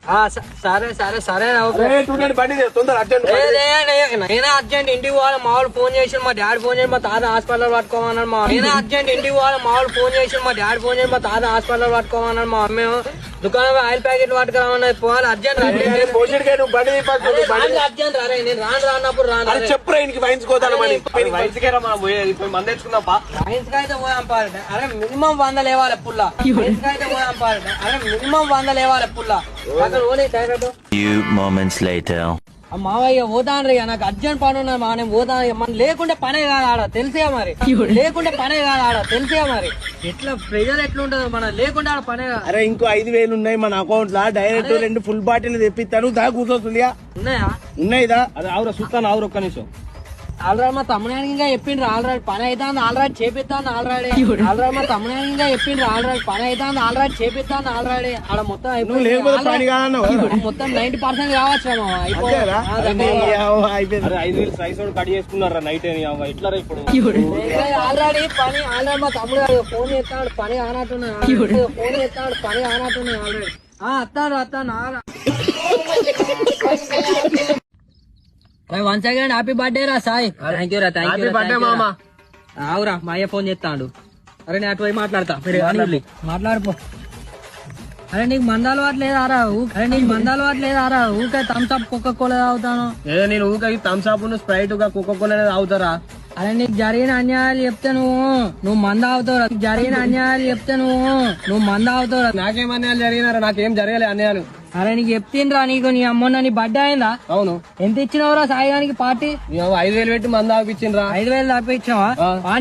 సరే సరే సరే నేనే అర్జెంట్ ఇంటికి పోవాలి. మా వాళ్ళు ఫోన్ చేసి మా డాడీ ఫోన్ చేసి మా తాత హాస్పిటల్ పట్టుకోమన్నాడు. నేనే అర్జెంట్ ఇంటికి పోవాలి. మా వాళ్ళు ఫోన్ చేసి మా డాడీ ఫోన్ చేసి మా తాత హాస్పిటల్ పట్టుకోమన్నాడు. మా అమ్మ దుకాణం ఆయిల్ ప్యాకెట్ పట్టుకురామన్నది. పోవాలి అర్జెంట్ అర్జెంట్ రే. నేను రానప్పుడు చెప్పురా వైన్స్ అయితే పోదాం పాలంటే అరే మినిమం 100 లేవాలి పుల్ల. వైన్స్ అయితే పోదాం పాలంటే అరే మినిమం 100 లేవాలి పుల్ల. మావయ్య పోతాను రే, నాకు అర్జెంట్ పని ఉన్నది మా. నేను పోతాను, మనం లేకుంటే పనే కాదు ఆడ తెలిసే మరి. లేకుంటే పనే కాదు ఆడ తెలిసే మరి. ఎట్లా ప్రెజర్ ఎట్లుంటదో మన లేకుంటే ఆడ పనే కాదు. అరే ఇంకో 5,000 ఉన్నాయి మన అకౌంట్ లా. డైరెక్ట్ 2 ఫుల్ బాటిల్ తెప్పిస్తాను. దా కూర్చోతుందిగా. ఉన్నాయా? ఉన్నాయిదా? అదే ఆవురా చూస్తాను. ఆవురు ఒక్క నిమిషం. ఆల్రెడీ మా తమ్ముడానికి ఇంకా చెప్పిండ్రు. ఆల్రెడీ పని అవుతాను. ఆల్రెడీ చేపిస్తాను. ఆల్రెడీ మా తమ్ముడానికి ఇంకా చెప్పిండ్రు. ఆల్రెడీ పని అవుతాను. ఆల్రెడీ చేపిస్తాను. ఆల్రెడీ ఆడ మొత్తం మొత్తం 90% కావచ్చు. 5,000 కట్ చేసుకున్నారా నైట్? ఎట్లా ఇప్పుడు ఆల్రెడీ పని ఆల్రెడీ మా తమ్ముడు ఫోన్ చేస్తాడు. పని ఆనట్టున్నాడు. ఫోన్ చేస్తాడు. పని ఆనట్టున్నాడు. ఆల్రెడీ వస్తాను. వన్స్ అగైన్ హ్యాపీ బర్త్డే రా సాయి. థ్యాంక్ యూ రా. థ్యాంక్ యూ మామా. అవురా మా అయ్య ఫోన్ చేస్తాడు. అరే నేను అటు పోయి మాట్లాడతా. మాట్లాడిపో. అరే నీకు మందాలు వాట్లేదారా? ఊకే థమ్స్ అప్ కోకా కోలా తాగుతాను. నేను okay Thums Up Sprite Coca Cola తాగుతారా? అరే నీకు జరిగిన అన్యాయాలు చెప్తే నువ్వు మంద అవుతావురా. జరిగిన అన్యాయాలు చెప్తే నువ్వు మంద అవుతావురా. నాకేం అన్యాయాలు జరిగినారా? నాకేం జరగలే అన్యాయాలు. అరే నీకు చెప్తిన్రా. నీకు నీ అమ్మన్న నీ బర్త్డే అయిందా? అవును. ఎంత ఇచ్చినవరా సాయిగానికి పార్టీ? 5,000 పెట్టి మంద ఆపించిండ్రా. 5,000 దాపిచ్చావా?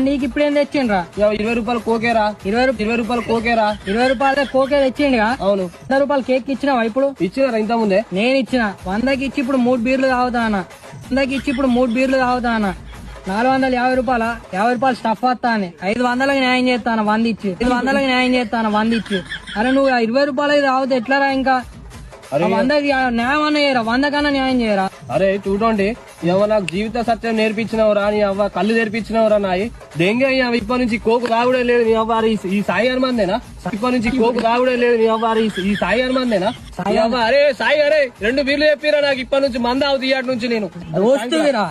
నీకు ఇప్పుడు ఏం తెచ్చిండ్రా? 20 రూపాయలు కోకేరా. 20 రూపాయలు కోకేరా? 20 రూపాయలే కోకే తెచ్చిండుగా. అవును. 100 రూపాయలు కేక్ ఇచ్చినావా? ఇప్పుడు ఇచ్చినారా? ఇంత ముందే నేను ఇచ్చిన. 100కి ఇచ్చి ఇప్పుడు 3 బీర్లు తాగుతానా? 450 రూపాయల 50 రూపాయలు స్టఫ్ వస్తాను. 500కి న్యాయం చేస్తాను 100 ఇచ్చి. 500కి న్యాయం చేస్తాను 100 ఇచ్చి. అరే నువ్వు 20 రూపాయలకి తాగుతా ఎట్లారా? ఇంకా 100కి న్యాయం అన్న చేయరా? 100 కన్నా న్యాయం చేయరా? అరే చూడండి, నాకు జీవిత సత్యం నేర్పించినవరా? నీ అవ్వ కళ్ళు నేర్పించినవరా? నాయి దెంగే ఇప్పటి నుంచి కోకు తాగుడే లేదు. నీ అవ్వ ఈ సాయి హనుమందేనా? ఇప్పటి నుంచి కోకు తాగుడే లేదు. నీ అవ్వ ఈ సాయి హనుమందేనా? అరే సాయి, అరే 2 బీర్లు చెప్పిరా నాకు. ఇప్పటి నుంచి మంద అవుతుంది. ఇయ్యాటి నుంచి నేను వస్తుందిరా.